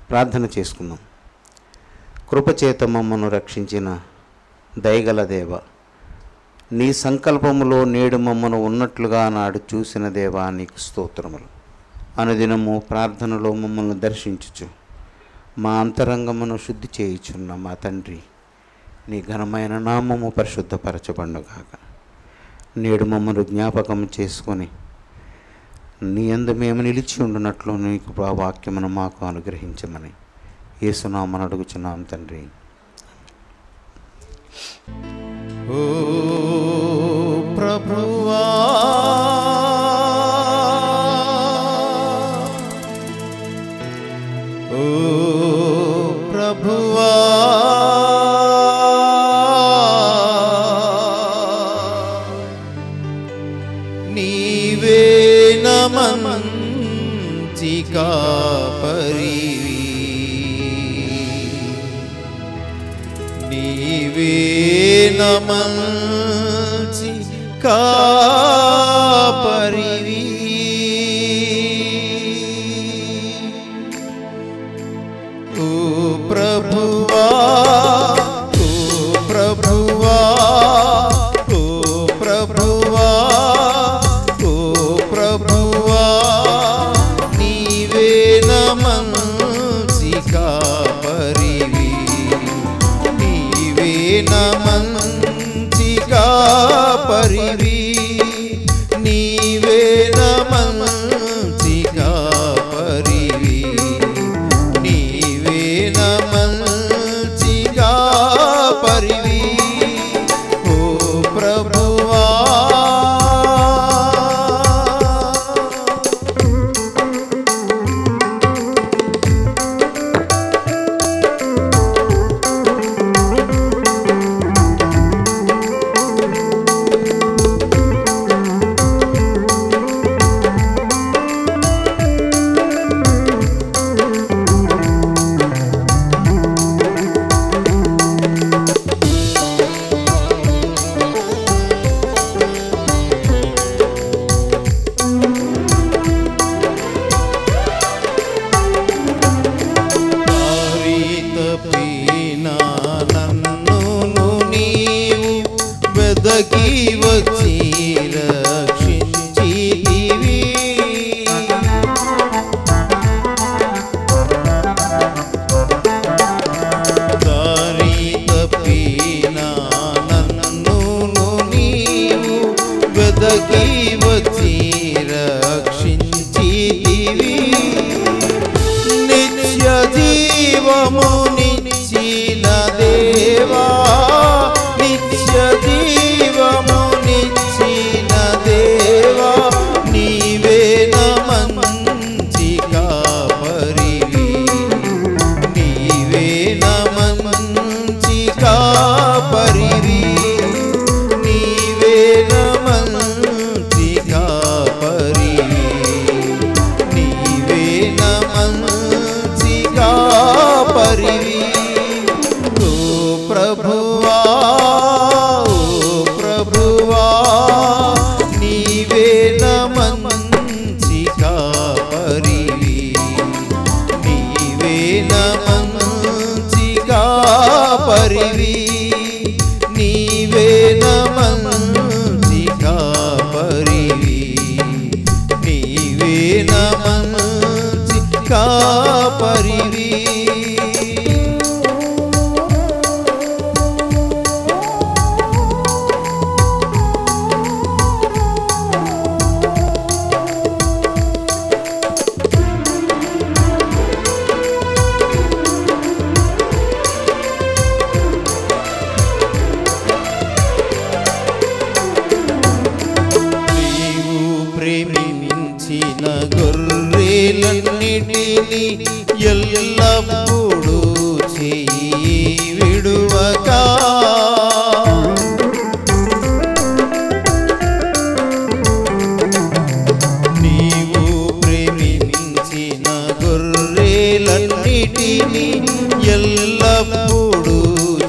ప్రార్థన చేసుకుందాం. కృపచేత మమ్మను రక్షించిన దయగల దేవ, నీ సంకల్పములో నేడు మమ్మను ఉన్నట్లుగా నాడు చూసిన దేవా నీకు స్తోత్రములు. అనుదినము ప్రార్థనలో మమ్మల్ని దర్శించుచు మా అంతరంగమును శుద్ధి చేయుచున్న మా తండ్రి, నీ ఘనమైన నామము పరిశుద్ధపరచబడుగాక. నేడు మమ్మను జ్ఞాపకం చేసుకొని నీ యందు మేము నిలిచి ఉండునట్లు నీకు వాక్యమును మాకు అనుగ్రహించమని యేసునామమున అడుగుచున్నాం తండ్రి. ఓ ప్రభువా, ఓ ప్రభువా, నీవే మంచి కాపరివి, నీవే మంచి కాపరివి. ఓ ప్రభువా, ఓ ప్రభువా, ఓ ప్రభువా, ఓ ప్రభువా, నీవే మంచి కాపరివి, నీవే మంచి కాపరివి, నీవే మంచి కాపరివి, నీవే మంచి కాపరివి. ఓ ప్రభువా, వెదకి వచ్చి రక్షించితివి, దారి తప్పిన నన్ను నీవు వెదకి వచ్చి రక్షించితివి, నిత్య జీవము నిచ్చిన దేవా, నిత్య జీవము నిచ్చిన దేవా, నీవే మంచి కాపరివి, నీవే మంచి కాపరివి, నీవే మంచి కాపరివి, నీవే మంచి కాపరివి. ఓ ప్రభువా, ఓ ప్రభువా, నీవే మంచి కాపరివి, నీవే మంచి కాపరివి, నీవే మంచి కాపరివి, నీవే మంచి కాపరివి. ప్రేమించిన గొర్రెలన్నిటిని ఎల్లప్పుడూ చేయి విడువక, నీవు ప్రేమించిన గొర్రెలన్నిటిని ఎల్లప్పుడూ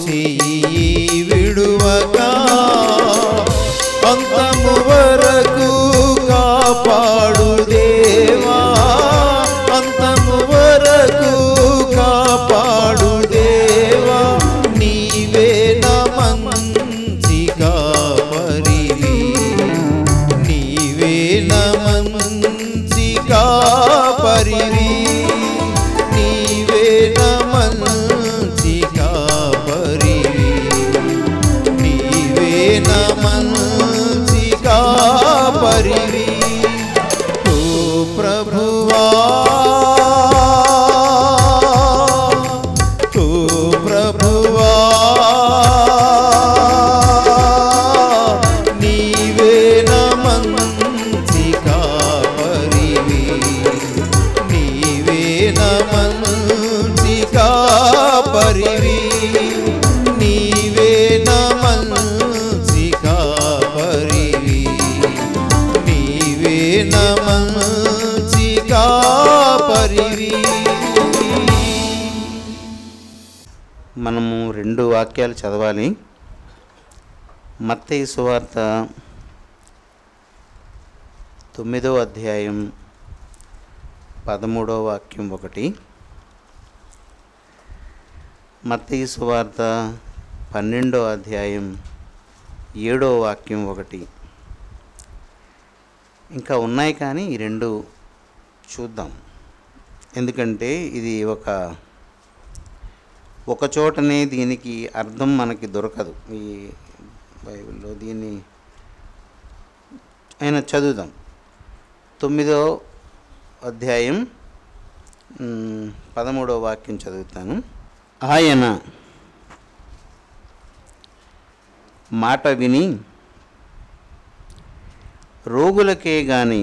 చేయి విడువక, అంతము వరకు కాపాడు దేవా, అంతము వరకు ప్రభువా ఓ ప్రభువా నీవే నా మంచి కాపరివి నీవే నా మంచి కాపరివి నీవే నా మంచి కాపరివి నీవే నా మంచి కాపరివి. మనము 2 వాక్యాలు చదవాలి. మత్తయి సువార్త 9వ అధ్యాయం 13వ వాక్యం ఒకటి, మత్తయి సువార్త 12వ అధ్యాయం 7వ వాక్యం ఒకటి. ఇంకా ఉన్నాయి కానీ ఈ 2 చూద్దాం. ఎందుకంటే ఇది ఒక చోటనే దీనికి అర్థం మనకి దొరకదు ఈ బైబిల్లో. దీన్ని అయినా చదువుదాం. 9వ అధ్యాయం 13వ వాక్యం చదువుతాను. ఆయన మాట విని రోగులకే గాని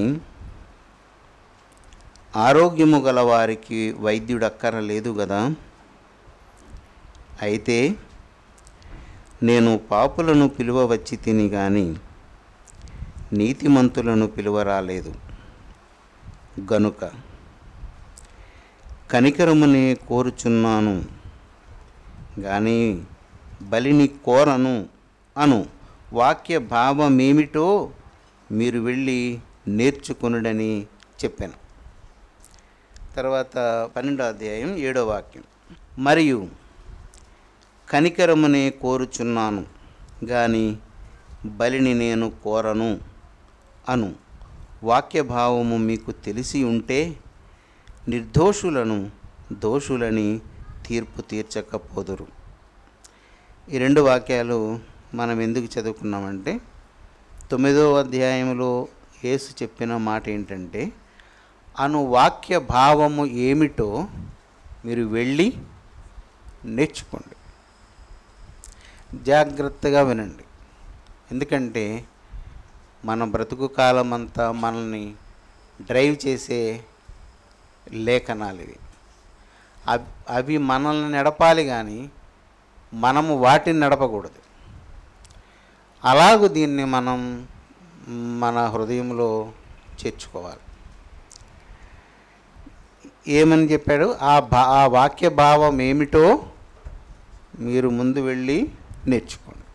ఆరోగ్యము గల వారికి వైద్యుడు అక్కరలేదు కదా. అయితే నేను పాపులను పిలువవచ్చి తిని గాని నీతిమంతులను పిలువరాలేదు. గనుక కనికరమునే కోరుచున్నాను గాని బలిని కోరను అను వాక్య భావమేమిటో మీరు వెళ్ళి నేర్చుకొనుడని చెప్పాను. తర్వాత 12వ అధ్యాయం 7వ వాక్యం, మరియు కనికరమునే కోరుచున్నాను గాని బలిని నేను కోరను అను వాక్యభావము మీకు తెలిసి ఉంటే నిర్దోషులను దోషులని తీర్పు తీర్చకపోదురు. ఈ 2 వాక్యాలు మనం ఎందుకు చదువుకున్నామంటే 9వ అధ్యాయంలో యేసు చెప్పిన మాట ఏంటంటే అను వాక్య భావము ఏమిటో మీరు వెళ్ళి నేర్చుకోండి. జాగ్రత్తగా వినండి. ఎందుకంటే మన బ్రతుకు కాలం అంతా మనల్ని డ్రైవ్ చేసే లేఖనాలు ఇవి. అవి మనల్ని నడపాలి కానీ మనము వాటిని నడపకూడదు. అలాగూ దీన్ని మనం మన హృదయంలో చేర్చుకోవాలి. ఏమని చెప్పాడు? ఆ వాక్య భావం ఏమిటో మీరు ముందు వెళ్ళి నేర్చుకోండి.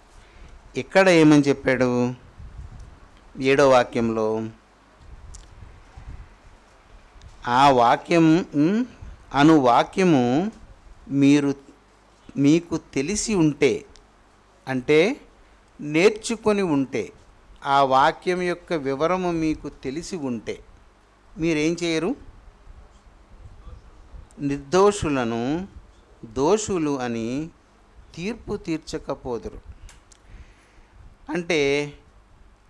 ఇక్కడ ఏమని చెప్పాడు? 7వ వాక్యంలో ఆ వాక్యం అను వాక్యము మీకు తెలిసి ఉంటే, అంటే నేర్చుకొని ఉంటే, ఆ వాక్యం యొక్క వివరము మీకు తెలిసి ఉంటే మీరేం చేయరు? నిర్దోషులను దోషులు అని తీర్పు తీర్చకపోదురు. అంటే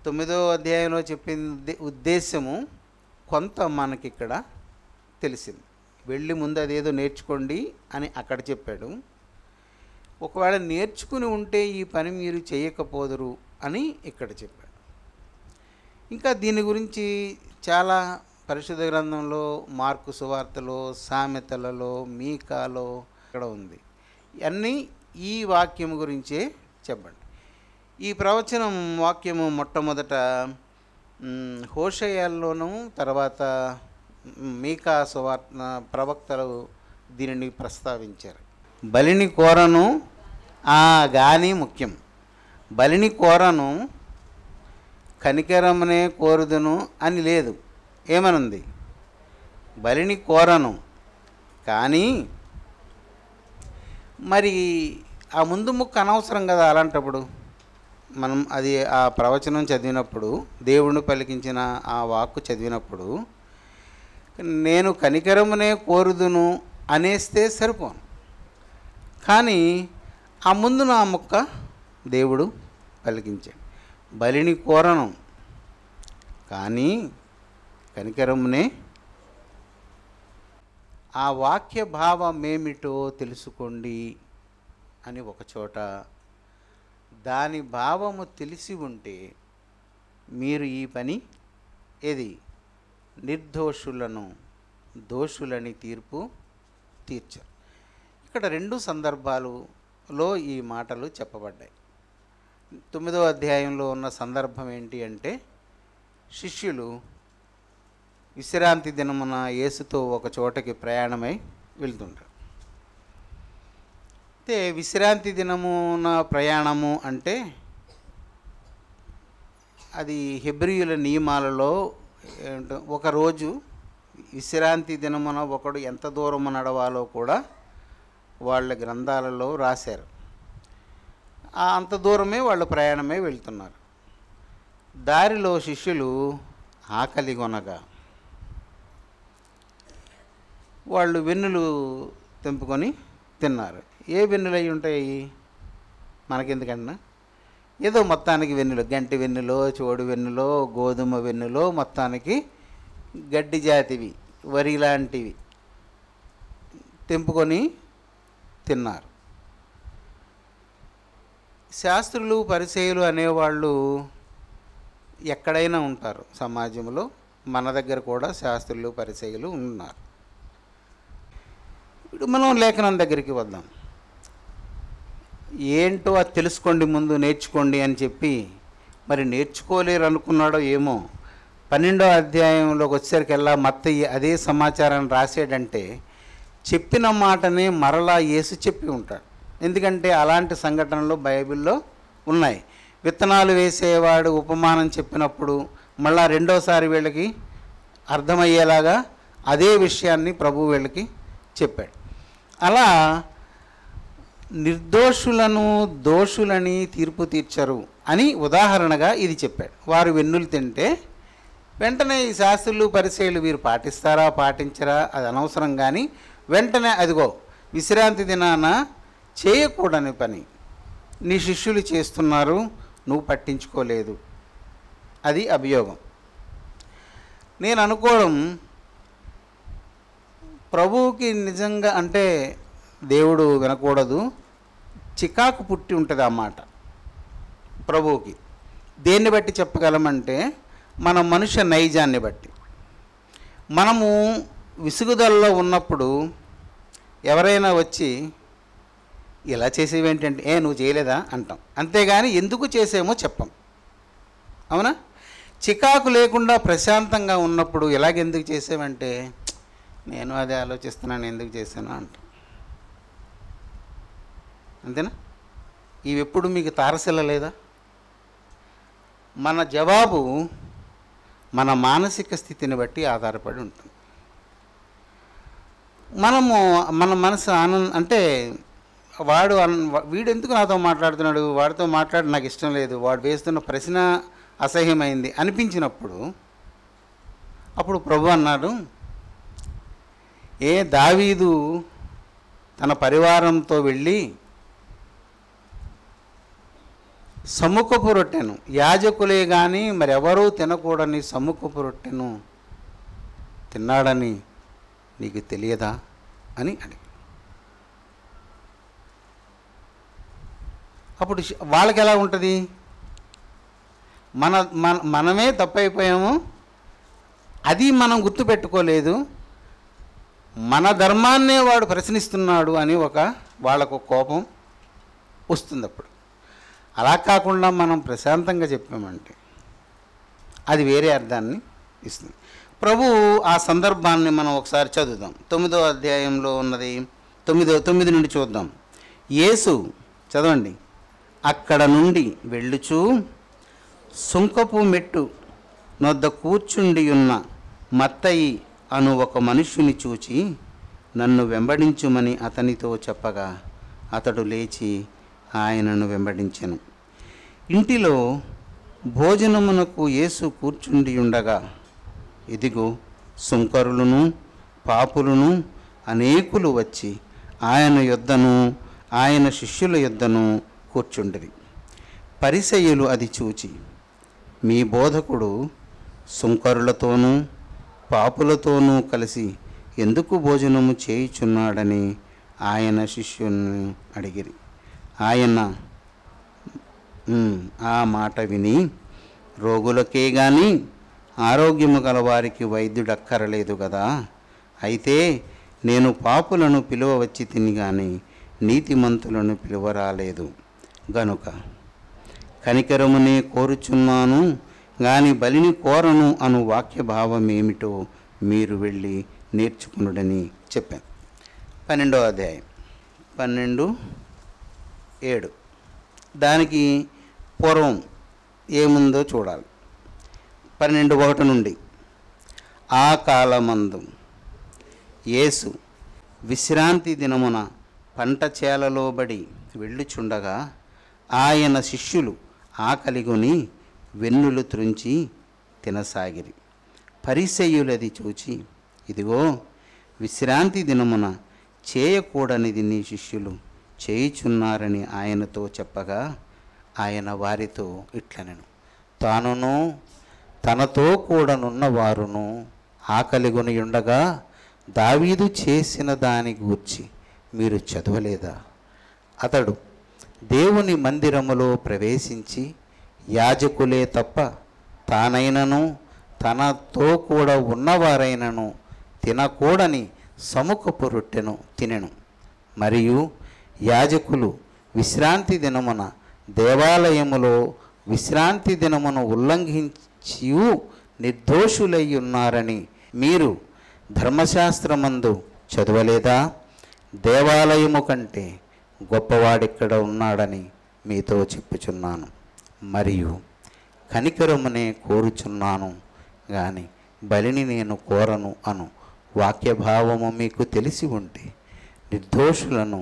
9వ అధ్యాయంలో చెప్పిన ఉద్దేశము కొంత మనకిక్కడ తెలిసింది. వెళ్ళి ముందు అదేదో నేర్చుకోండి అని అక్కడ చెప్పాడు. ఒకవేళ నేర్చుకుని ఉంటే ఈ పని మీరు చేయకపోదురు అని ఇక్కడ చెప్పాడు. ఇంకా దీని గురించి చాలా పరిశుద్ధ గ్రంథంలో, మార్కు సువార్తలో, సామెతలలో, మీకాలో ఇక్కడ ఉంది. అన్నీ ఈ వాక్యము గురించే చెప్పండి. ఈ ప్రవచనం వాక్యము మొట్టమొదట హోషేయలోను, తర్వాత మీకా సువార్త ప్రవక్తలు దీనిని ప్రస్తావించారు. బలిని కోరను గాని ముఖ్యం. బలిని కోరను కనికరమునే కోరుదును అని లేదు. ఏమనుంది? బలిని కోరను కానీ మరి ఆ ముందు ముక్క అనవసరం కదా. అలాంటప్పుడు మనం అది ఆ ప్రవచనం చదివినప్పుడు, దేవుడిని పలికించిన ఆ వాక్కు చదివినప్పుడు నేను కనికరమునే కోరుదును అనేస్తే సరిపోను. కానీ ఆ ముందు నా ముక్క దేవుడు పలికించాడు. బలిని కోరను కానీ కనికరమునే ఆ వాక్య భావం ఏమిటో తెలుసుకోండి అని ఒక చోట, దాని భావము తెలిసి ఉంటే మీరు ఈ పని ఏది నిర్దోషులను దోషులని తీర్పు తీర్చరు. ఇక్కడ 2 సందర్భాలలో ఈ మాటలు చెప్పబడ్డాయి. 9వ అధ్యాయంలో ఉన్న సందర్భం ఏంటి అంటే, శిష్యులు విశ్రాంతి దినమున యేసుతో ఒక చోటకి ప్రయాణమై వెళ్తుంటారు. అయితే విశ్రాంతి దినమున ప్రయాణము అంటే అది హెబ్రీయుల నియమాలలో ఒకరోజు విశ్రాంతి దినమున ఒకడు ఎంత దూరము నడవాలో కూడా వాళ్ళ గ్రంథాలలో రాశారు. అంత దూరమే వాళ్ళు ప్రయాణమై వెళ్తున్నారు. దారిలో శిష్యులు ఆకలి కొనగా వాళ్ళు వెన్నులు తెంపుకొని తిన్నారు. ఏ వెన్నులు అయి ఉంటాయి మనకెందుకన్నా, ఏదో మొత్తానికి వెన్నులు, గంటి వెన్నులో, చోడు వెన్నులో, గోధుమ వెన్నులో, మొత్తానికి గడ్డి జాతివి, వరి లాంటివి తెంపుకొని తిన్నారు. శాస్త్రులు పరిసయ్యులు అనేవాళ్ళు ఎక్కడైనా ఉంటారు సమాజంలో. మన దగ్గర కూడా శాస్త్రులు పరిసయ్యులు ఉన్నారు. ఇప్పుడు మనం లేఖనం దగ్గరికి వద్దాం. ఏంటో అది తెలుసుకోండి, ముందు నేర్చుకోండి అని చెప్పి మరి నేర్చుకోలేరు అనుకున్నాడో ఏమో. 12వ అధ్యాయంలోకి వచ్చేసరికల్లా మత్తయి అదే సమాచారాన్ని రాసాడంటే చెప్పిన మాటనే మరలా యేసు చెప్పి ఉంటాడు. ఎందుకంటే అలాంటి సంఘటనలు బైబిల్లో ఉన్నాయి. విత్తనాలు వేసేవాడు ఉపమానం చెప్పినప్పుడు మళ్ళా రెండోసారి వీళ్ళకి అర్థమయ్యేలాగా అదే విషయాన్ని ప్రభు వీళ్ళకి చెప్పాడు. అలా నిర్దోషులను దోషులని తీర్పు తీర్చరు అని ఉదాహరణగా ఇది చెప్పాడు. వారు వెన్నులు తింటే వెంటనే ఈ శాస్త్రులు పరిసయ్యులు వీరు పాటిస్తారా పాటించరా అది అనవసరం, కానీ వెంటనే అదిగో విశ్రాంతి దినాన చేయకూడని పని నీ శిష్యులు చేస్తున్నారు, నువ్వు పట్టించుకోలేదు, అది అభియోగం. నేను అనుకోవడం ప్రభువుకి నిజంగా అంటే దేవుడు వినకూడదు, చికాకు పుట్టి ఉంటుంది ఆ మాట ప్రభువుకి. దేన్ని బట్టి చెప్పగలమంటే మన మనుష్య నైజాన్ని బట్టి. మనము విసుగుదలలో ఉన్నప్పుడు ఎవరైనా వచ్చి ఇలా చేసేవేంటంటే నువ్వు చేయలేదా అంటాం, అంతేగాని ఎందుకు చేసేమో చెప్పం. అవునా? చికాకు లేకుండా ప్రశాంతంగా ఉన్నప్పుడు ఇలాగెందుకు చేసావంటే నేను అదే ఆలోచిస్తున్నాను ఎందుకు చేశాను అంటాం. అంతేనా? ఇవి ఎప్పుడు మీకు తారసిల్ల లేదా? మన జవాబు మన మానసిక స్థితిని బట్టి ఆధారపడి ఉంటుంది. మన మనసు అంటే వీడు ఎందుకు నాతో మాట్లాడుతున్నాడు, వాడితో మాట్లాడి నాకు ఇష్టం లేదు, వాడు వేస్తున్న ప్రశ్న అసహ్యమైంది అనిపించినప్పుడు అప్పుడు ప్రభు అన్నాడు, దావీదు తన పరివారంతో వెళ్ళి సముఖపు రొట్టెను, యాజకులే కానీ మరెవరూ తినకూడని సముఖపు రొట్టెను తిన్నాడని నీకు తెలియదా అని అడిగి. అప్పుడు వాళ్ళకి ఎలా ఉంటుంది? మనమే తప్పైపోయాము, అది మనం గుర్తుపెట్టుకోలేదు, మన ధర్మాన్నే వాడు ప్రశ్నిస్తున్నాడు అని వాళ్ళకు కోపం వస్తుంది. అప్పుడు అలా కాకుండా మనం ప్రశాంతంగా చెప్పామంటే అది వేరే అర్థాన్ని ఇస్తుంది. ప్రభు ఆ సందర్భాన్ని మనం ఒకసారి చదువుదాం. 9వ అధ్యాయంలో ఉన్నది 9 నుండి చూద్దాం. యేసు చదవండి. అక్కడ నుండి వెళ్ళుచూ సుంకపు మెట్టు నొద్ద కూర్చుండి ఉన్న మత్తయి అను ఒక మనుష్యుని చూచి నన్ను వెంబడించుమని అతనితో చెప్పగా అతడు లేచి ఆయనను వెంబడించెను. ఇంటిలో భోజనమునకు యేసు కూర్చుండి ఉండగా ఇదిగో సుంకరులను పాపులను అనేకులు వచ్చి ఆయన యొద్దను ఆయన శిష్యుల యొద్దను కూర్చుండిరి. పరిసయ్యులు అది చూచి, మీ బోధకుడు సుంకరులతోనూ పాపులతోనూ కలిసి ఎందుకు భోజనము చేయుచున్నాడని ఆయన శిష్యుని అడిగిరి. ఆయన ఆ మాట విని, రోగులకే గాని ఆరోగ్యము గల వారికి వైద్యుడక్కరలేదు కదా, అయితే నేను పాపులను పిలువవచ్చి తిని గాని నీతిమంతులను పిలువరాలేదు గనుక కనికరమునే కోరుచున్నాను గాని బలిని కోరను అను వాక్య భావం ఏమిటో మీరు వెళ్ళి నేర్చుకునుడని చెప్పాను. 12వ అధ్యాయం 12:7 దానికి పూర్వం ఏముందో చూడాలి. 12:1 నుండి, ఆ కాలమందు యేసు విశ్రాంతి దినమున పంట చేలలో బడి వెళ్ళుచుండగా ఆయన శిష్యులు ఆకలిగొని వెన్నులు త్రుంచి తినసాగిరి. పరిసయ్యులది చూచి, ఇదిగో విశ్రాంతి దినమున చేయకూడనిది నీ శిష్యులు చేయుచున్నారని ఆయనతో చెప్పగా, ఆయన వారితో ఇట్లనెను, తానును తనతో కూడనున్న వారును ఆకలిగొని ఉండగా దావీదు చేసిన దాని గూర్చి మీరు చదవలేదా? అతడు దేవుని మందిరములో ప్రవేశించి యాజకులే తప్ప తానైనను తనతో కూడా ఉన్నవారైనను తినకూడని సముఖపు రొట్టెను తినెను. మరియు యాజకులు విశ్రాంతి దినమున దేవాలయములో విశ్రాంతి దినమును ఉల్లంఘించి నిర్దోషులై ఉన్నారని మీరు ధర్మశాస్త్రమందు చదవలేదా? దేవాలయము కంటే గొప్పవాడిక్కడ ఉన్నాడని మీతో చెప్పుచున్నాను. మరియు కనికరమునే కోరుచున్నాను గాని బలిని నేను కోరను అను వాక్యభావము మీకు తెలిసి ఉంటే నిర్దోషులను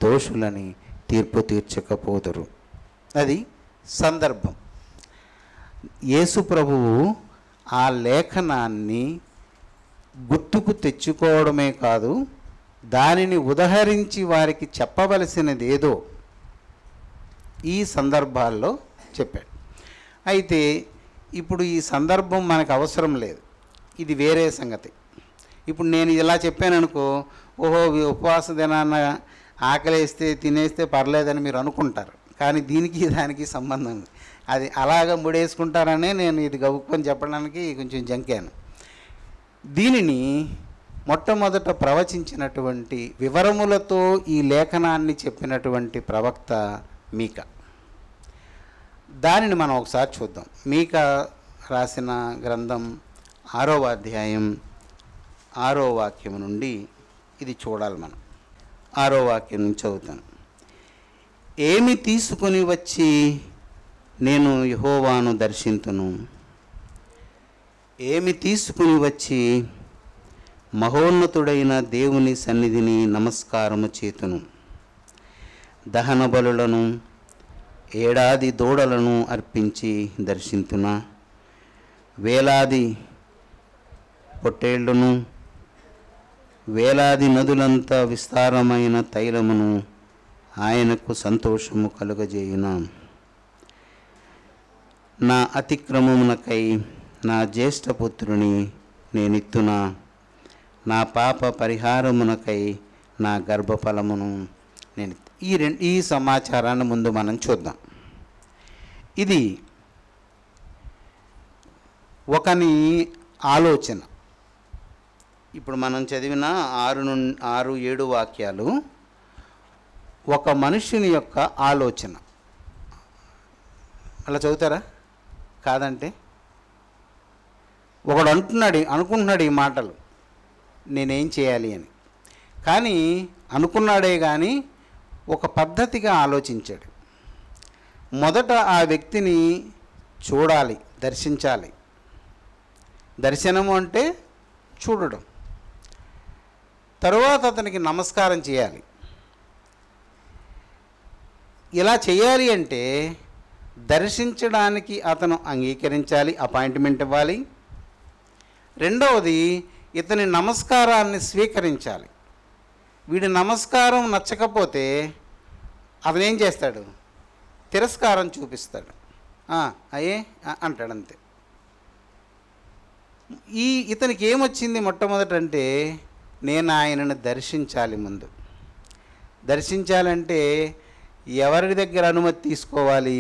దోషులని తీర్పు తీర్చకపోదురు. అది సందర్భం. యేసు ప్రభువు ఆ లేఖనాన్ని గుర్తుకు తెచ్చుకోవడమే కాదు, దానిని ఉదహరించి వారికి చెప్పవలసినదేదో ఈ సందర్భాల్లో చెప్పాడు. అయితే ఇప్పుడు ఈ సందర్భం మనకు అవసరం లేదు, ఇది వేరే సంగతి. ఇప్పుడు నేను ఇలా చెప్పాను అనుకో, ఓహో ఉపవాస దినాన్న ఆకలేస్తే తినేస్తే పర్లేదని మీరు అనుకుంటారు, కానీ దీనికి దానికి సంబంధం ఉంది. అది అలాగ ముడేసుకుంటారనే నేను ఇది గబుక్కొని చెప్పడానికి కొంచెం జంకాను. దీనిని మొట్టమొదట ప్రవచించినటువంటి వివరములతో ఈ లేఖనాన్ని చెప్పినటువంటి ప్రవక్త మీకా. దానిని మనం ఒకసారి చూద్దాం. మీకా రాసిన గ్రంథం 6వ అధ్యాయం 6వ వాక్యం నుండి ఇది చూడాలి మనం. 6వ వాక్యం నుంచి చదువుతాను. ఏమి తీసుకొని వచ్చి నేను యెహోవాను దర్శింతును? ఏమి తీసుకుని వచ్చి మహోన్నతుడైన దేవుని సన్నిధిని నమస్కారము చేతును? దహన బలులను 7 దూడలను అర్పించి దర్శింతునా? వేలాది పొట్టేళ్లను, వేలాది నదులంత విస్తారమైన తైలమును ఆయనకు సంతోషము కలుగజేయునా? నా అతిక్రమమునకై నా జ్యేష్ఠపుత్రుని నేనిత్తునా? నా పాప పరిహారమునకై నా గర్భఫలమును నేను. ఈ సమాచారాన్ని ముందు మనం చూద్దాం. ఇది ఒకని ఆలోచన. ఇప్పుడు మనం చదివిన 6-7 వాక్యాలు ఒక మనుష్యుని యొక్క ఆలోచన. అలా చదువుతారా? కాదంటే ఒకడు అనుకుంటున్నాడు ఈ మాటలు, నేనేం చేయాలి అని. కానీ అనుకున్నాడే కానీ ఒక పద్ధతిగా ఆలోచించాడు. మొదట ఆ వ్యక్తిని చూడాలి, దర్శించాలి. దర్శనము అంటే చూడడం. తరువాత అతనికి నమస్కారం చేయాలి. ఇలా చేయాలి అంటే దర్శించడానికి అతను అంగీకరించాలి, అపాయింట్మెంట్ ఇవ్వాలి. రెండవది, ఇతని నమస్కారాన్ని స్వీకరించాలి. వీడి నమస్కారం నచ్చకపోతే అతను ఏం చేస్తాడు? తిరస్కారం చూపిస్తాడు. అయ్యే అంటాడు, అంతే. ఇతనికి ఏమొచ్చింది మొట్టమొదట అంటే నేను ఆయనను దర్శించాలి. ముందు దర్శించాలంటే ఎవరి దగ్గర అనుమతి తీసుకోవాలి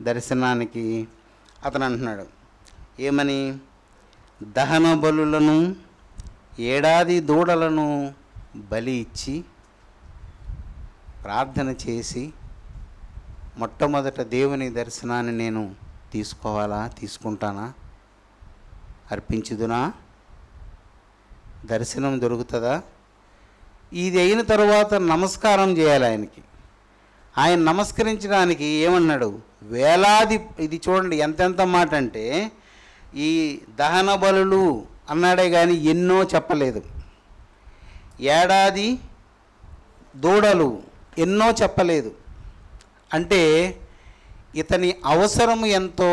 దర్శనానికి? అతను అంటున్నాడు ఏమని? దహన బలులను ఏడాది దూడలను బలి ఇచ్చి ప్రార్థన చేసి మొట్టమొదట దేవుని దర్శనాన్ని నేను తీసుకోవాలా? తీసుకుంటానా? అర్పించుదునా? దర్శనం దొరుకుతుందా? ఇది అయిన తర్వాత నమస్కారం చేయాలి ఆయనకి. ఆయన నమస్కరించడానికి ఏమన్నాడు? వేలాది, ఇది చూడండి ఎంతెంత మాట అంటే, ఈ దహన బలులు అన్నాడే కానీ ఎన్నో చెప్పలేదు. ఏడాది దూడలు ఎన్నో చెప్పలేదు. అంటే ఇతని అవసరము ఎంతో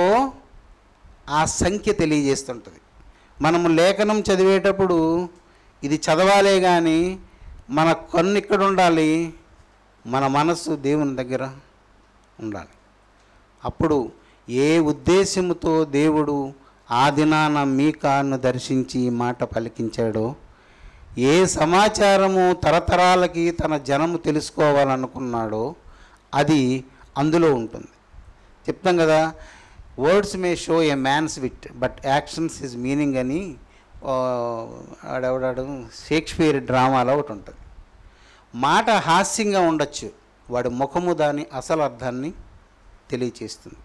ఆ సంఖ్య తెలియజేస్తుంటుంది. మనము లేఖనం చదివేటప్పుడు ఇది చదవాలే కానీ మన కన్ను ఇక్కడ ఉండాలి, మన మనస్సు దేవుని దగ్గర ఉండాలి. అప్పుడు ఏ ఉద్దేశముతో దేవుడు ఆ దినాన మీకాను దర్శించి మాట పలికించాడో, ఏ సమాచారము తరతరాలకి తన జనము తెలుసుకోవాలనుకున్నాడో అది అందులో ఉంటుంది. చెప్తాం కదా, words may show a man's wit but actions his meaning అని ఆడెవడాడు షేక్స్పియర్ డ్రామాలో ఒకటి ఉంటుంది. మాట హాస్యంగా ఉండొచ్చు, వాడి ముఖము దాని అసలు అర్థాన్ని తెలియచేస్తుంది.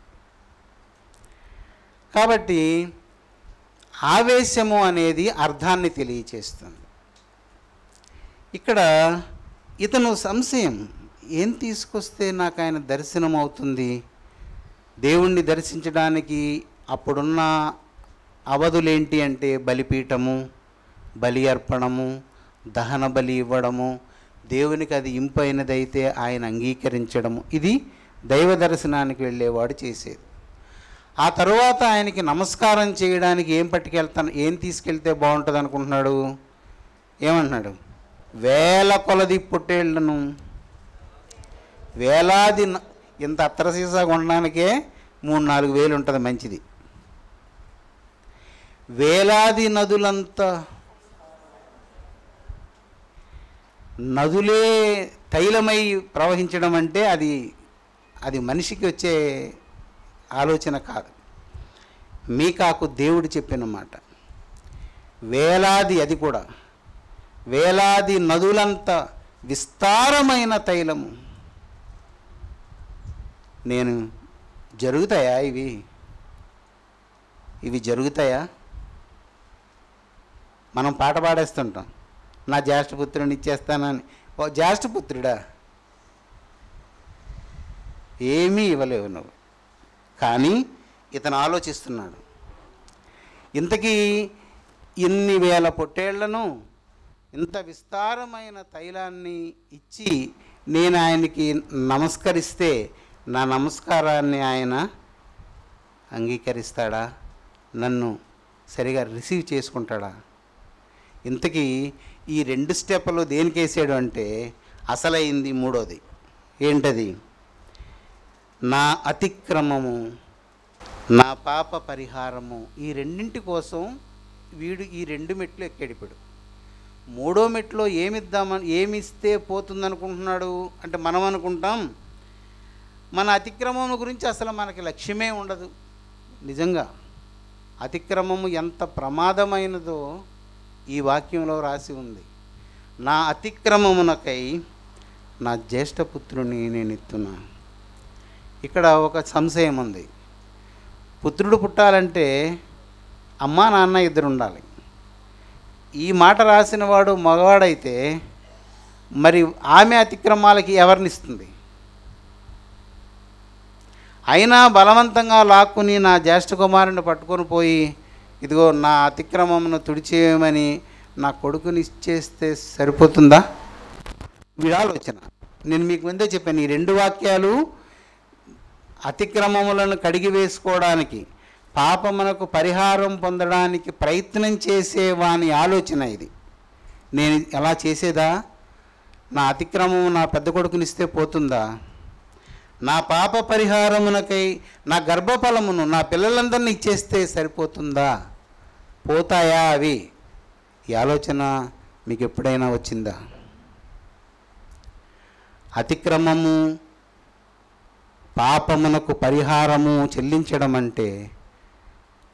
కాబట్టి ఆవేశము అనేది అర్థాన్ని తెలియచేస్తుంది. ఇక్కడ ఇతను సంశయం, ఏం తీసుకొస్తే నాకు ఆయన దర్శనం అవుతుంది? దేవుణ్ణి దర్శించడానికి అప్పుడున్న అవధులేంటి అంటే బలిపీఠము, బలి అర్పణము, దహన బలి ఇవ్వడము, దేవునికి అది ఇంపైనదైతే ఆయన అంగీకరించడము. ఇది దైవ దర్శనానికి వెళ్ళేవాడు చేసేది. ఆ తరువాత ఆయనకి నమస్కారం చేయడానికి ఏం తీసుకెళ్తే బాగుంటుంది అనుకుంటున్నాడు? ఏమంటున్నాడు? వేల కొలది పొట్టేళ్లను, వేలాది, ఇంత అత్తర సీసా కొనడానికే 3-4 వేలు ఉంటుంది, మంచిది. వేలాది నదులంతా, నదులే తైలమై ప్రవహించడం అంటే అది మనిషికి వచ్చే ఆలోచన కాదు. మీకాకు దేవుడు చెప్పిన మాట. వేలాది, అది కూడా వేలాది నదులంత విస్తారమైన తైలము. నేను జరుగుతాయా? ఇవి జరుగుతాయా? మనం పాట పాడేస్తుంటాం, నా జ్యేష్ఠపుత్రుని ఇచ్చేస్తానని. ఓ జ్యేష్ఠపుత్రుడా, ఏమీ ఇవ్వలేవు నువ్వు. కానీ ఇతను ఆలోచిస్తున్నాడు, ఇంతకీ ఇన్ని వేల పొట్టేళ్లను, ఇంత విస్తారమైన తైలాన్ని ఇచ్చి నేను ఆయనకి నమస్కరిస్తే నా నమస్కారాన్ని ఆయన అంగీకరిస్తాడా? నన్ను సరిగా రిసీవ్ చేసుకుంటాడా? ఇంతకీ ఈ 2 స్టెప్పులు దేనికేసాడు అంటే, అసలైంది మూడోది ఏంటది? నా అతిక్రమము, నా పాప పరిహారము. ఈ రెండింటి కోసం వీడు ఈ 2 మెట్లు ఎక్కాడు. ఇప్పుడు 3వ మెట్లో ఏమిస్తే పోతుందనుకుంటున్నాడు అంటే, మనం అనుకుంటాం మన అతిక్రమం గురించి అసలు మనకి లక్ష్యమే ఉండదు. నిజంగా అతిక్రమము ఎంత ప్రమాదమైనదో ఈ వాక్యంలో రాసి ఉంది. నా అతిక్రమమునకై నా జ్యేష్ఠపుత్రుని నేను ఇస్తున్నా. ఇక్కడ ఒక సంశయం ఉంది. పుత్రుడు పుట్టాలంటే అమ్మా నాన్న ఇద్దరు ఉండాలి. ఈ మాట రాసిన వాడు మగవాడైతే మరి ఆమె అతిక్రమాలకి ఎవరినిస్తుంది? అయినా బలవంతంగా లాక్కుని నా జ్యేష్ఠ కుమారుని పట్టుకొని పోయి, ఇదిగో నా అతిక్రమమును తుడిచేయమని నా కొడుకుని ఇచ్చేస్తే సరిపోతుందా? వీడి ఆలోచన. నేను మీకు ముందే చెప్పాను, ఈ 2 వాక్యాలు అతిక్రమములను కడిగి వేసుకోవడానికి, పాపమునకు పరిహారం పొందడానికి ప్రయత్నం చేసేవాని ఆలోచన ఇది. నేను ఎలా చేసేదా? నా అతిక్రమము నా పెద్ద కొడుకునిస్తే పోతుందా? నా పాప పరిహారమునకై నా గర్భఫలమును నా పిల్లలందరినీ ఇచ్చేస్తే సరిపోతుందా? పోతాయా అవి? ఈ ఆలోచన మీకు ఎప్పుడైనా వచ్చిందా? అతిక్రమము, పాపమునకు పరిహారము చెల్లించడం అంటే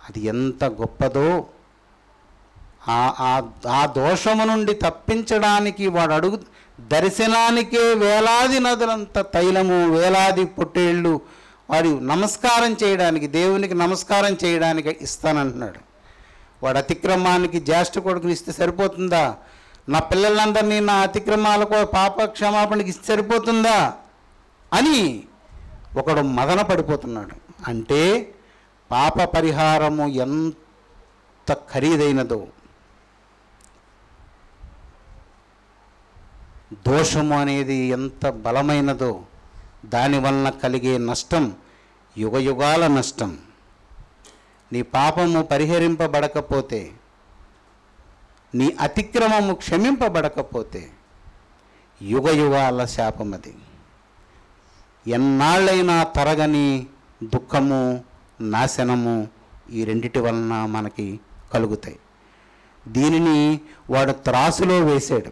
అది ఎంత గొప్పదో. ఆ దోషము నుండి తప్పించడానికి వాడు అడుగు దర్శనానికే వేలాది నదులంత తైలము, వేలాది పొట్టేళ్ళు వాడు నమస్కారం చేయడానికి, దేవునికి నమస్కారం చేయడానికి ఇస్తానంటున్నాడు. వాడు అతిక్రమానికి జ్యేష్ఠ కొడుకుని ఇస్తే సరిపోతుందా? నా పిల్లలందరినీ నా అతిక్రమాలకు పాప క్షమాపణకి ఇస్తే సరిపోతుందా అని ఒకడు మదన పడిపోతున్నాడు. అంటే పాప పరిహారము ఎంత ఖరీదైనదో, దోషము అనేది ఎంత బలమైనదో, దానివలన కలిగే నష్టం యుగయుగాల నష్టం. నీ పాపము పరిహరింపబడకపోతే, నీ అతిక్రమము క్షమింపబడకపోతే యుగయుగాల శాపమది. ఎన్నాళ్ళైనా తరగని దుఃఖము, నాశనము ఈ రెండిటి వలన మనకి కలుగుతాయి. దీనిని వాడు త్రాసులో వేసాడు.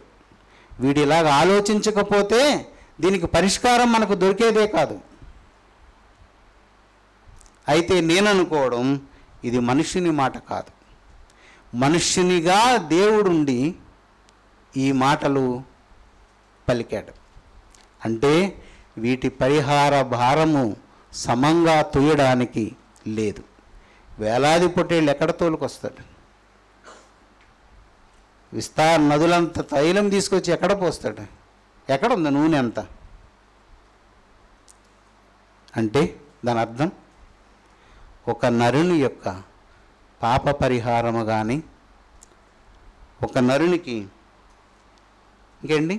వీడిలాగా ఆలోచించకపోతే దీనికి పరిష్కారం మనకు దొరికేదే కాదు. అయితే నేను అనుకోవడం, ఇది మనుష్యుని మాట కాదు. మనుష్యునిగా దేవుడుండి ఈ మాటలు పలికాడు. అంటే వీటి పరిహార భారము సమంగా తూయడానికి లేదు. వేలాది పొట్టేళ్ళు ఎక్కడ తోలుకొస్తాడు? నదులంత తైలం తీసుకొచ్చి ఎక్కడ పోస్తాడు? ఎక్కడ ఉంది నూనె అంత? అంటే దాని అర్థం ఒక నరుని యొక్క పాప పరిహారము కానీ, ఒక నరునికి ఇంకేంటి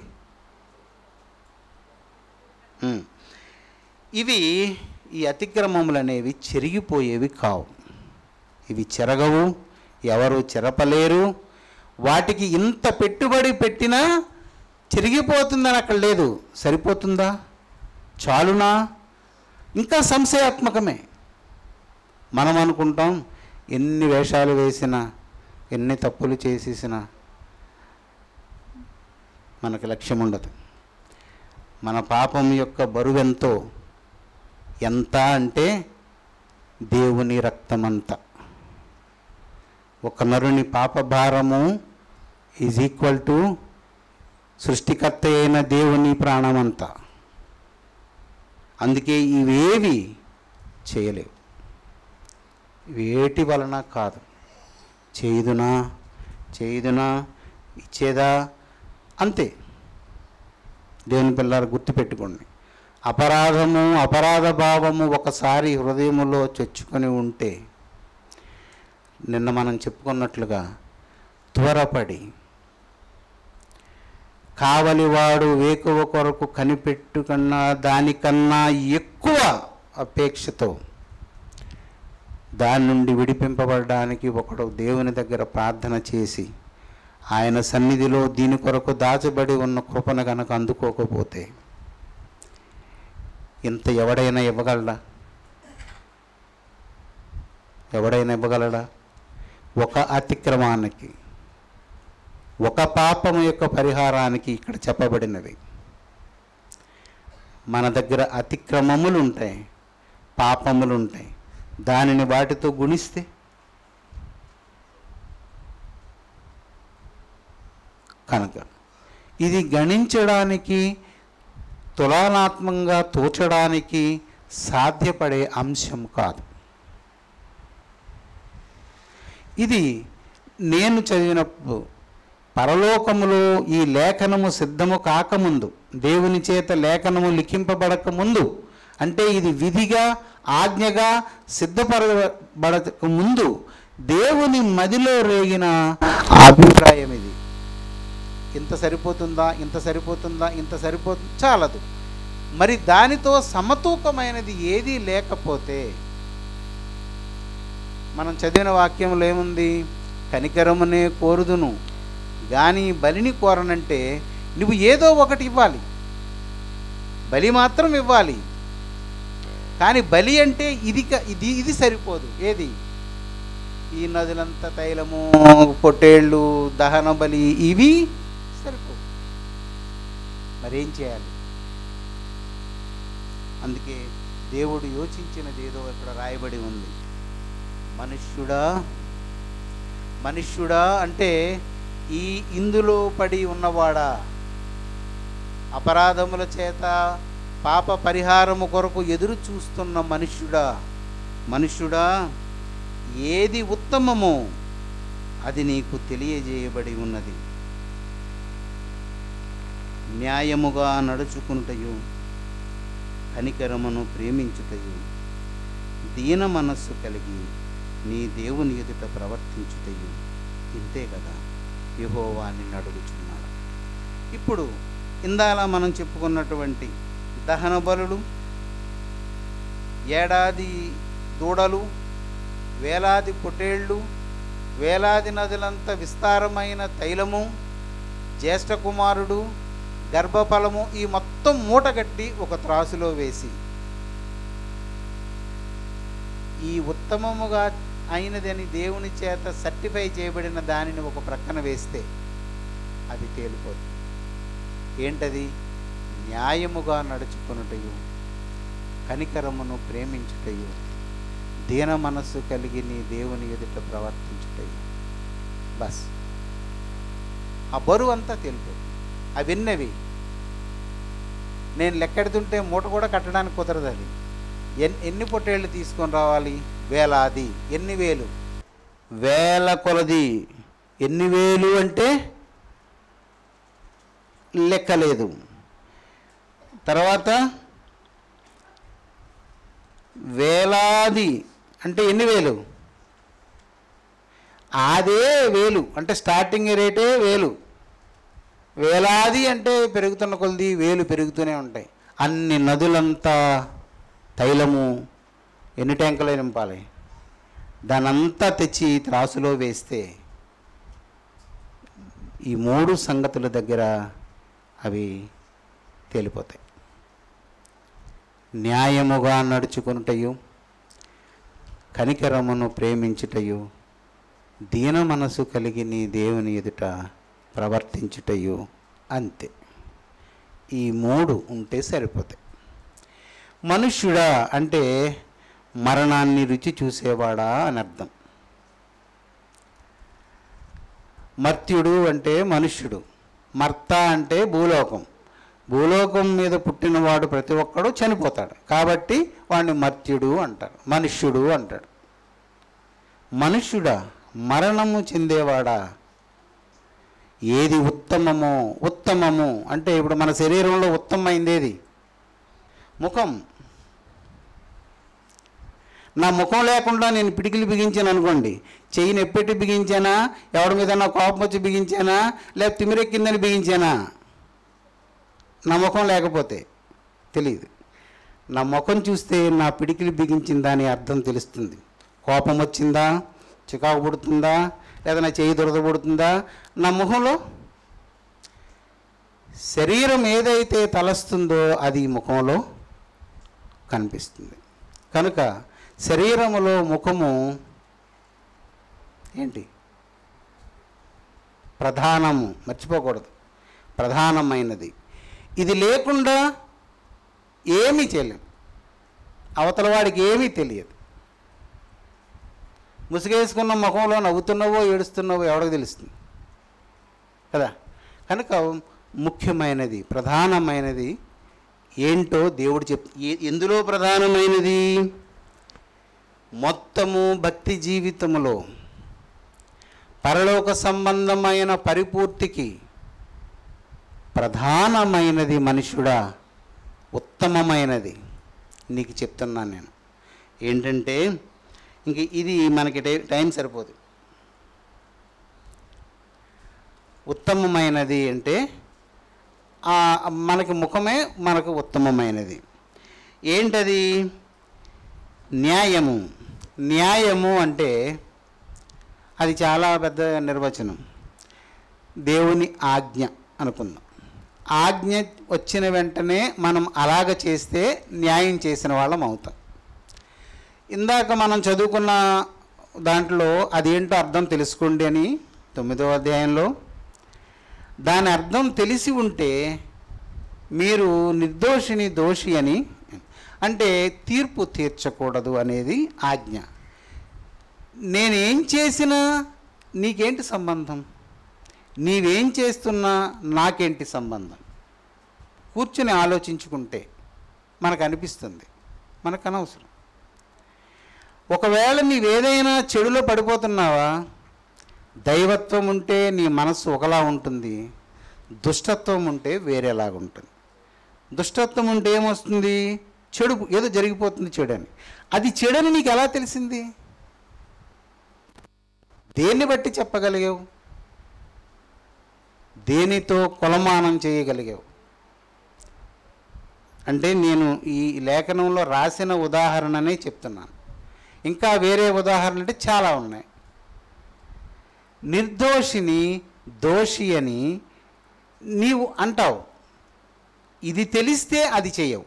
ఇవి ఈ అతిక్రమములు అనేవి చెరిగిపోయేవి కావు. ఇవి చెరగవు, ఎవరు చెరపలేరు. వాటికి ఇంత పెట్టుబడి పెట్టినా చెరిగిపోతుందని అక్కడ లేదు. సరిపోతుందా? చాలునా? ఇంకా సంశయాత్మకమే. మనం అనుకుంటాం ఎన్ని వేషాలు వేసినా, ఎన్ని తప్పులు చేసేసినా మనకి లక్ష్యం ఉండదు. మన పాపం యొక్క బరువెంతో, ఎంత అంటే దేవుని రక్తమంతా. ఒక నరుని పాప భారము ఈజ్ ఈక్వల్ టు సృష్టికర్త అయిన దేవుని ప్రాణమంతా. అందుకే ఇవేవి చేయలేవు. వేటి వలన కాదు. చేయుదునా ఇచ్చేదా అంతే. దేవుని పిల్లలు గుర్తుపెట్టుకోండి. అపరాధ భావము ఒకసారి హృదయములో చొచ్చుకొని ఉంటే, నిన్న మనం చెప్పుకున్నట్లుగా త్వరపడి కావలివాడు వేకువ కొరకు కనిపెట్టుకున్న దానికన్నా ఎక్కువ అపేక్షతో దాని నుండి విడిపింపబడడానికి ఒకడు దేవుని దగ్గర ప్రార్థన చేసి ఆయన సన్నిధిలో దీని కొరకు దాచబడి ఉన్న కృపను కనుక అందుకోకపోతే ఇంత ఎవడైనా ఇవ్వగలడా? ఒక అతిక్రమానికి, ఒక పాపము యొక్క పరిహారానికి ఇక్కడ చెప్పబడినవి. మన దగ్గర అతిక్రమములు ఉంటాయి, పాపములు ఉంటాయి. దానిని వాటితో గుణిస్తే కనుక ఇది గణించడానికి, తులనాత్మకంగా తోచడానికి సాధ్యపడే అంశం కాదు. ఇది నేను చదివినప్పుడు పరలోకములో ఈ లేఖనము సిద్ధము కాకముందు, దేవుని చేత లేఖనము లిఖింపబడక ముందు, అంటే ఇది విధిగా ఆజ్ఞగా సిద్ధపడక ముందు దేవుని మదిలో రేగిన అభిప్రాయం ఇది. ఇంత సరిపోతుందా, చాలదు. మరి దానితో సమతూకమైనది ఏదీ లేకపోతే, మనం చదివిన వాక్యంలో ఏముంది? కనికరమునే కోరుదును కానీ బలిని కోరనంటే నువ్వు ఏదో ఒకటి ఇవ్వాలి, బలి మాత్రం ఇవ్వాలి. కానీ బలి అంటే ఇది సరిపోదు. ఏది? ఈ నదులంతా తైలము, పొట్టేళ్ళు, దహన బలి ఇవి మరేం చేయాలి? అందుకే దేవుడు యోచించినది ఏదో ఇక్కడ రాయబడి ఉంది. మనుష్యుడా అంటే ఇందులో పడి ఉన్నవాడా, అపరాధముల చేత పాప పరిహారము కొరకు ఎదురు చూస్తున్న మనుష్యుడా, ఏది ఉత్తమమో అది నీకు తెలియజేయబడి ఉన్నది. న్యాయముగా నడుచుకునుటయు, కనికరమును ప్రేమించుటయు, దీన మనస్సు కలిగి నీ దేవుని ఎదుట ప్రవర్తించుటయు, ఇంతే కదా యెహోవా నిన్ను అడుగుచున్నాడు. ఇప్పుడు ఇందాల మనం చెప్పుకున్నటువంటి దహన బలులు, ఏడాది దూడలు, వేలాది పొటేళ్ళు, వేలాది నదులంత విస్తారమైన తైలము, జ్యేష్ఠ కుమారుడు, గర్భఫలము, ఈ మొత్తం మూటగట్టి ఒక త్రాసులో వేసి ఈ ఉత్తమముగా అయినదని దేవుని చేత సర్టిఫై చేయబడిన దానిని ఒక ప్రక్కన వేస్తే అది తేలిపోతుంది. ఏంటది? న్యాయముగా నడుచుకొనుటయు, కనికరమును ప్రేమించుటయు, దీన మనస్సు కలిగి నీ దేవుని ఎదుట ప్రవర్తించుటయు. బస్, ఆ బరువు అంతా తేలిపోతుంది. అవన్నవి నేను లెక్కెడుతుంటే మూట కూడా కట్టడానికి కుదరదు. అది ఎన్ని పొట్టేళ్ళు తీసుకొని రావాలి? వేలాది. ఎన్ని వేలు? వేల కొలది. ఎన్ని వేలు అంటే లెక్కలేదు. తర్వాత వేలాది అంటే ఎన్ని వేలు? అదే వేలు అంటే స్టార్టింగ్ రేటే వేలు. వేలాది అంటే పెరుగుతున్న కొలది వేలు పెరుగుతూనే ఉంటాయి. అన్ని నదులంతా తైలము ఎన్ని ట్యాంకులు నింపాలి? దానంతా తెచ్చి త్రాసులో వేస్తే ఈ 3 సంగతుల దగ్గర అవి తేలిపోతాయి. న్యాయముగా నడుచుకొనుటయు, కనికరమును ప్రేమించుటయు, దీన మనసు కలిగి నీ దేవుని ఎదుట ప్రవర్తించుటయు, అంతే. ఈ 3 ఉంటే సరిపోతాయి. మనుష్యుడా అంటే మరణాన్ని రుచి చూసేవాడా అని అర్థం. మర్త్యుడు అంటే మనుష్యుడు. మర్త అంటే భూలోకం. భూలోకం మీద పుట్టినవాడు ప్రతి ఒక్కడు చనిపోతాడు కాబట్టి వాడిని మర్త్యుడు అంటారు, మనుష్యుడు అంటాడు. మనుష్యుడా, మరణము చెందేవాడా, ఏది ఉత్తమము అంటే ఇప్పుడు మన శరీరంలో ఉత్తమమైంది ఏది? ముఖం. నా ముఖం లేకుండా నేను పిడికిలు బిగించాను అనుకోండి, చెయ్యిని ఎప్పెట్టి బిగించానా, ఎవడి మీద నా కోపం వచ్చి బిగించానా, లేకపోతే తిమిరెక్కిందని బిగించానా? నా ముఖం లేకపోతే తెలియదు. నా ముఖం చూస్తే నా పిడికిలు బిగించిన దాని అర్థం తెలుస్తుంది. కోపం వచ్చిందా, చికాకు పుడుతుందా, లేదా నా చెయ్యి దురద పుడుతుందా? నా ముఖంలో శరీరం ఏదైతే తలస్తుందో అది ముఖంలో కనిపిస్తుంది. కనుక శరీరములో ముఖము ఏంటి? ప్రధానము, మర్చిపోకూడదు, ప్రధానమైనది. ఇది లేకుండా ఏమీ చేయలేం. అవతల వాడికి ఏమీ తెలియదు. ముసుగేసుకున్న ముఖంలో నవ్వుతున్నావో ఏడుస్తున్నావో ఎవరికి తెలుస్తుంది కదా? కనుక ముఖ్యమైనది, ప్రధానమైనది ఏంటో దేవుడు ఎందులో ప్రధానమైనది? మొత్తము భక్తి జీవితములో పరలోక సంబంధమైన పరిపూర్తికి ప్రధానమైనది మనుష్యుడా, ఉత్తమమైనది నీకు చెప్తున్నాను నేను. ఏంటంటే ఇంక ఇది మనకి టైం సరిపోదు. ఉత్తమమైనది అంటే మనకి ముఖమే మనకు ఉత్తమమైనది. ఏంటది? న్యాయము. న్యాయము అంటే అది చాలా పెద్ద నిర్వచనం. దేవుని ఆజ్ఞ అనుకుందాం. ఆజ్ఞ వచ్చిన వెంటనే మనం అలాగ చేస్తే న్యాయం చేసిన వాళ్ళం అవుతాం. ఇందాక మనం చదువుకున్న దాంట్లో అదేంటో అర్థం తెలుసుకోండి అని 9వ అధ్యాయంలో దాని అర్థం తెలిసి ఉంటే మీరు నిర్దోషిని దోషి అని, అంటే తీర్పు తీర్చకూడదు అనేది ఆజ్ఞ. నేనేం చేసినా నీకేంటి సంబంధం, నీవేం చేస్తున్నా నాకేంటి సంబంధం? కూర్చుని ఆలోచించుకుంటే మనకు అనిపిస్తుంది, మనకు అనవసరం. ఒకవేళ నీవేదైనా చెడులో పడిపోతున్నావా, దైవత్వం ఉంటే నీ మనస్సు ఒకలా ఉంటుంది, దుష్టత్వం ఉంటే వేరేలాగా ఉంటుంది. దుష్టత్వం ఉంటే ఏమొస్తుంది, చెడు, ఏదో జరిగిపోతుంది చెడు అని. అది చెడని నీకు ఎలా తెలిసింది? దేన్ని బట్టి చెప్పగలిగావు? దేనితో కొలమానం చేయగలిగావు? అంటే నేను ఈ లేఖనంలో రాసిన ఉదాహరణనే చెప్తున్నాను. ఇంకా వేరే ఉదాహరణ అంటే చాలా ఉన్నాయి. నిర్దోషిని దోషి అని నీవు అంటావు, ఇది తెలిస్తే అది చేయవు.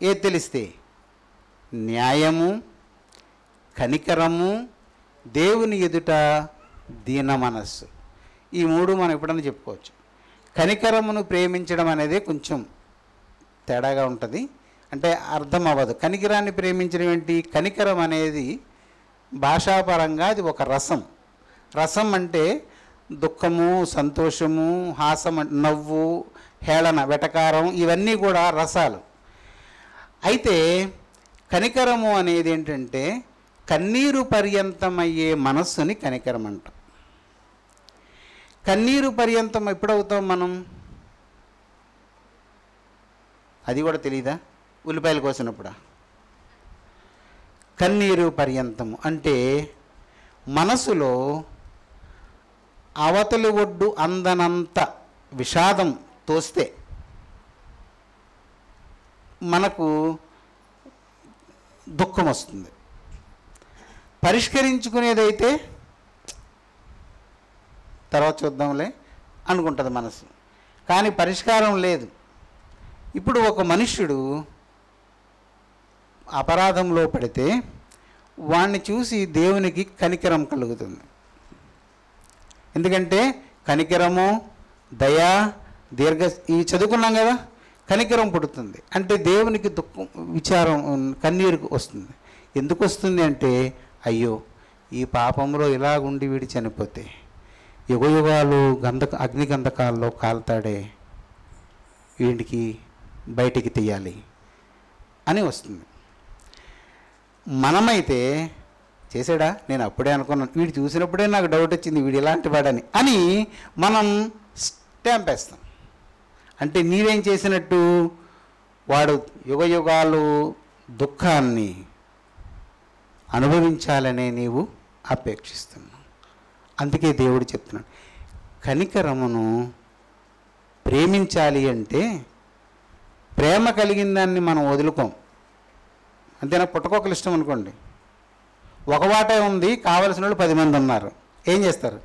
ఏది తెలిస్తే? న్యాయము, కనికరము, దేవుని ఎదుట దీన మనస్సు. ఈ మూడు మనం ఎప్పుడన్నా చెప్పుకోవచ్చు. కనికరమును ప్రేమించడం అనేది కొంచెం తేడాగా ఉంటుంది, అంటే అర్థం అవ్వదు. కనికరాన్ని ప్రేమించడం ఏంటి? కనికరం అనేది భాషాపరంగా అది ఒక రసం. రసం అంటే దుఃఖము, సంతోషము, హాసం, నవ్వు, హేళన, వెటకారం, ఇవన్నీ కూడా రసాలు. అయితే కనికరము అనేది ఏంటంటే కన్నీరు పర్యంతమయ్యే మనస్సుని కనికరం అంటాం. కన్నీరు పర్యంతం ఎప్పుడవుతాం మనం? అది కూడా తెలీదా? ఉల్లిపాయలు కోసినప్పుడా? కన్నీరు పర్యంతము అంటే మనసులో అవతలి ఒడ్డు అందనంత విషాదం తోస్తే మనకు దుఃఖం వస్తుంది. పరిష్కరించుకునేదైతే తర్వాత చూద్దాంలే అనుకుంటుంది మనసు, కానీ పరిష్కారం లేదు. ఇప్పుడు ఒక మనుష్యుడు అపరాధంలో పడితే వాణ్ణి చూసి దేవునికి కనికరం కలుగుతుంది. ఎందుకంటే కనికరము, దయ, దీర్ఘ, ఇవి చదువుకున్నాం కదా. కనికరం పుడుతుంది అంటే దేవునికి దుఃఖం, విచారం, కన్నీరు వస్తుంది. ఎందుకు వస్తుంది అంటే, అయ్యో ఈ పాపంలో ఇలాగుండి వీడి చనిపోతే యుగయుగాలు అగ్నిగంధకాల్లో కాల్తాడే, వీడికి బయటికి తీయాలి అని వస్తుంది. మనమైతే చేసాడా, నేను అప్పుడే అనుకున్నాను, వీడు చూసినప్పుడే నాకు డౌట్ వచ్చింది, వీడు ఇలాంటి వాడని అని మనం స్టాంప్ వేస్తాం. అంటే నీవేం చేసినట్టు? వాడు యుగయుగాలు దుఃఖాన్ని అనుభవించాలనే నీవు అపేక్షిస్తున్నావు. అందుకే దేవుడు చెప్తున్నాడు, కనికరమును ప్రేమించాలి అంటే ప్రేమ కలిగిన దాన్ని మనం వదులుకోం. అంతేనా? పుట్టకొకలు ఇష్టం అనుకోండి, ఒక వాటే ఉంది, కావలసిన వాళ్ళు 10 మంది ఉన్నారు, ఏం చేస్తారు?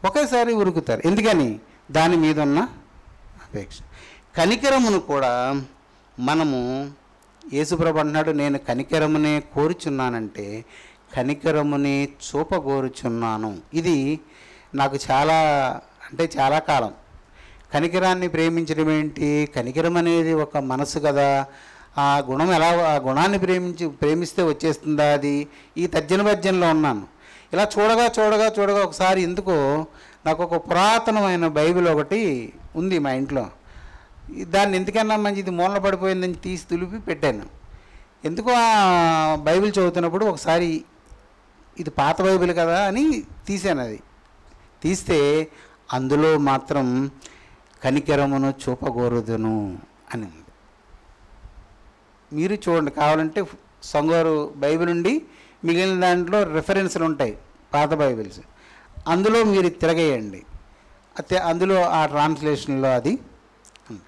ఒకేసారి ఉరుకుతారు. ఎందుకని? దాని మీద ఉన్న అపేక్ష. కనికరమును కూడా మనము, యేసుప్రభు అంటున్నాడు, నేను కనికరమునే కోరుచున్నానంటే కనికరమునే చూపగోరుచున్నాను. ఇది నాకు చాలా, అంటే చాలా కాలం. కనికరాన్ని ప్రేమించడం ఏంటి? కనికరం అనేది ఒక మనసు కదా, ఆ గుణం ఎలా, ఆ గుణాన్ని ప్రేమిస్తే వచ్చేస్తుందా? అది ఈ తర్జన ఉన్నాను. ఇలా చూడగా చూడగా చూడగా ఒకసారి ఎందుకో నాకు ఒక పురాతనమైన బైబిల్ ఒకటి ఉంది మా ఇంట్లో. దాన్ని ఎందుకన్నా మంచిది మూలన పడిపోయిందని తీసి తులిపి పెట్టాను. ఎందుకో ఆ బైబిల్ చదువుతున్నప్పుడు ఒకసారి ఇది పాత బైబిల్ కదా అని తీసాను. అది తీస్తే అందులో మాత్రం కనికరమును చూపగోరుదును అని ఉంది. మీరు చూడండి, కావాలంటే సంగోరు బైబిల్ నుండి మిగిలిన దాంట్లో రెఫరెన్స్లు ఉంటాయి, పాత బైబిల్స్, అందులో మీరు తిరగేయండి. అందులో ఆ ట్రాన్స్లేషన్లో అది ఉంది.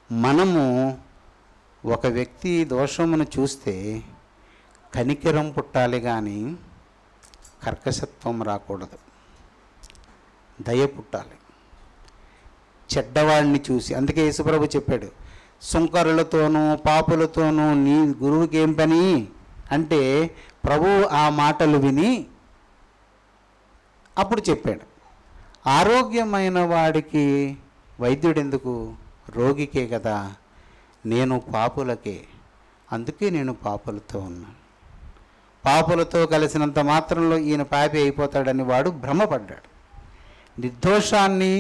మనము ఒక వ్యక్తి దోషమును చూస్తే కనికరం పుట్టాలి కానీ కర్కశత్వం రాకూడదు, దయ పుట్టాలి. చెడ్డవాడిని చూసి, అందుకే యేసుప్రభు చెప్పాడు, సుంకరులతోనూ పాపులతోనూ నీ గురువుకి ఏం పని అంటే ప్రభు ఆ మాటలు విని అప్పుడు చెప్పాడు, ఆరోగ్యమైన వాడికి వైద్యుడు ఎందుకు? రోగికే కదా. నేను పాపులకే, అందుకే నేను పాపులతో ఉన్నాను. పాపులతో కలిసినంత మాత్రంలో ఈయన పాపి అయిపోతాడని వాడు భ్రమపడ్డాడు. నిర్దోషాన్ని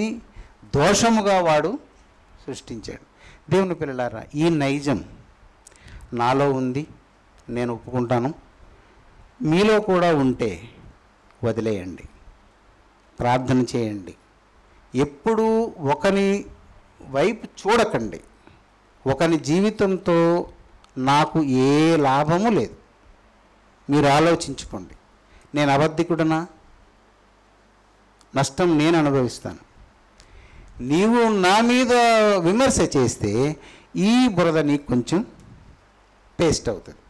దోషముగా వాడు సృష్టించాడు. దేవుని పిల్లలారా, ఈ నైజం నాలో ఉంది, నేను ఒప్పుకుంటాను. మీలో కూడా ఉంటే వదిలేయండి, ప్రార్థన చేయండి. ఎప్పుడూ ఒకని వైపు చూడకండి. ఒకని జీవితంతో నాకు ఏ లాభము లేదు. మీరు ఆలోచించుకోండి. నేను అబద్ధికుడనా? నష్టం నేను అనుభవిస్తాను. నీవు నా మీద విమర్శ చేస్తే ఈ బురద నీకు కొంచెం పేస్ట్ అవుతుంది.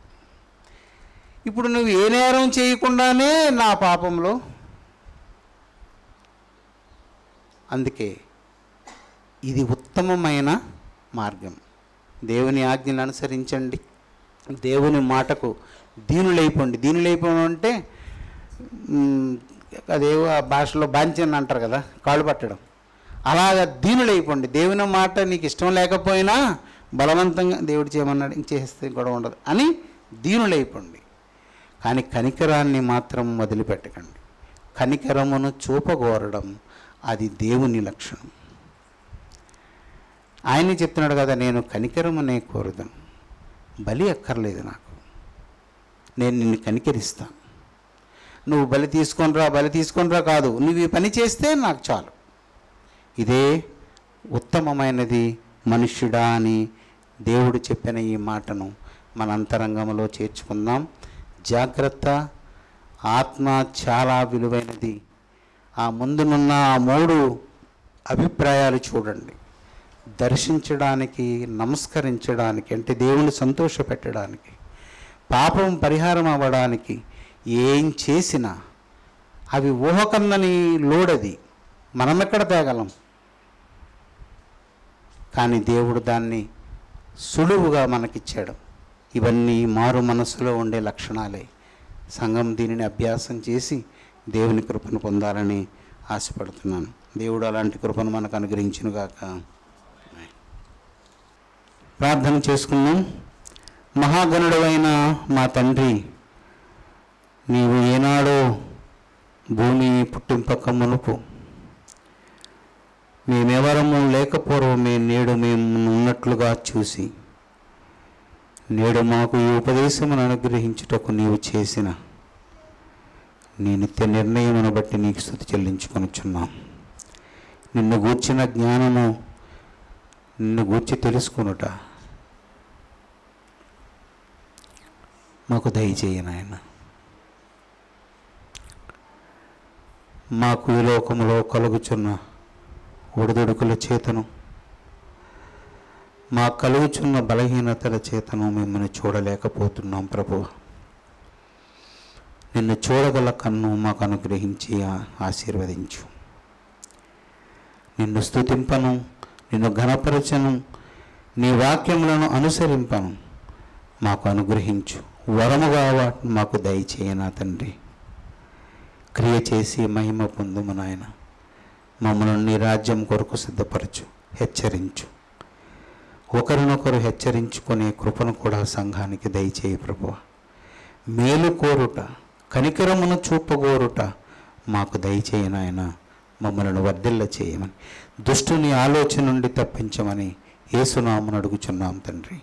ఇప్పుడు నువ్వు ఏ నేరం చేయకుండానే నా పాపంలో. అందుకే ఇది ఉత్తమమైన మార్గం. దేవుని ఆజ్ఞను అనుసరించండి, దేవుని మాటకు దీనులైపోండి. దీనులైపోవడం అంటే అదేవో ఆ భాషలో బాంచన్ అంటారు కదా, కాళ్ళు పట్టడం. అలాగా దీనులైపోండి. దేవుని మాట నీకు ఇష్టం లేకపోయినా బలవంతంగా దేవుడు చేయమన్నాడు, ఇంక చేస్తే గొడవ ఉండదు అని దీనులైపోండి. కానీ కనికరాన్ని మాత్రం వదిలిపెట్టకండి. కనికరమును చూపగోరడం అది దేవుని లక్షణం. ఆయనే చెప్తున్నాడు కదా, నేను కనికరమునే కోరుదాను, బలి అక్కర్లేదు నాకు, నేను నిన్ను కనికరిస్తాను. నువ్వు బలి తీసుకొనిరా కాదు, నువ్వు ఈ పని చేస్తే నాకు చాలు. ఇదే ఉత్తమమైనది మనుష్యుడా అని దేవుడు చెప్పిన ఈ మాటను మన అంతరంగంలో చేర్చుకుందాం. జాగ్రత్త. ఆత్మ చాలా విలువైనది. ఆ ముందునున్న ఆ 3 అభిప్రాయాలు చూడండి. దర్శించడానికి, నమస్కరించడానికి, అంటే దేవుని సంతోషపెట్టడానికి, పాపం పరిహారం అవ్వడానికి ఏం చేసినా అవి ఊహకందని లోడది. మనం ఎక్కడ తేగలం? కానీ దేవుడు దాన్ని సులువుగా మనకిచ్చాడు. ఇవన్నీ మారు మనసులో ఉండే లక్షణాలే. సంఘం దీనిని అభ్యాసం చేసి దేవుని కృపను పొందాలని ఆశపడుతున్నాను. దేవుడు అలాంటి కృపను మనకు అనుగ్రహించునుగాక. ప్రార్థన చేసుకున్నాం. మహాగణుడైన మా తండ్రి, నీవు ఏనాడో భూమి పుట్టింపక మునుపు మేమెవరము లేకపోవడమే నేడు మేము ఉన్నట్లుగా చూసి నేడు మాకు ఈ ఉపదేశమును అనుగ్రహించుటకు నీవు చేసిన నీ నిత్య నిర్ణయమును బట్టి నీకు స్తుతి చెల్లించుకొనుచున్నాం. నిన్ను గూర్చిన జ్ఞానము, నిన్ను గూర్చి తెలుసుకొనుట మాకు దయచేయి నాయన. మాకు ఈ లోకములో కలుగుచున్న ఒడిదుడుకుల చేతను, మా కలుగుచున్న బలహీనతల చేతను మిమ్మల్ని చూడలేకపోతున్నాం ప్రభువా. నిన్ను చూడగల కన్ను మాకు అనుగ్రహించి ఆశీర్వదించు. నిన్ను స్తుతింపను, నిన్ను ఘనపరచను, నీ వాక్యములను అనుసరింపను మాకు అనుగ్రహించు. వరముగా వాటిని మాకు దయచేయనా తండ్రి. క్రియ చేసి మహిమ పొందుము నాయన. మమ్మల్ని నీ రాజ్యం కొరకు సిద్ధపరచు, హెచ్చరించు. ఒకరినొకరు హెచ్చరించుకునే కృపను కూడా సంఘానికి దయచేయి ప్రభువా. మేలు కోరుట, కనికరమును చూపగోరుట మాకు దయచేయి నాయన. మమ్మల్ని వర్ధిల్ల చేయమని, దుష్టుని ఆలోచన నుండి తప్పించమని యేసునామమున అడుగుచున్నాం తండ్రి.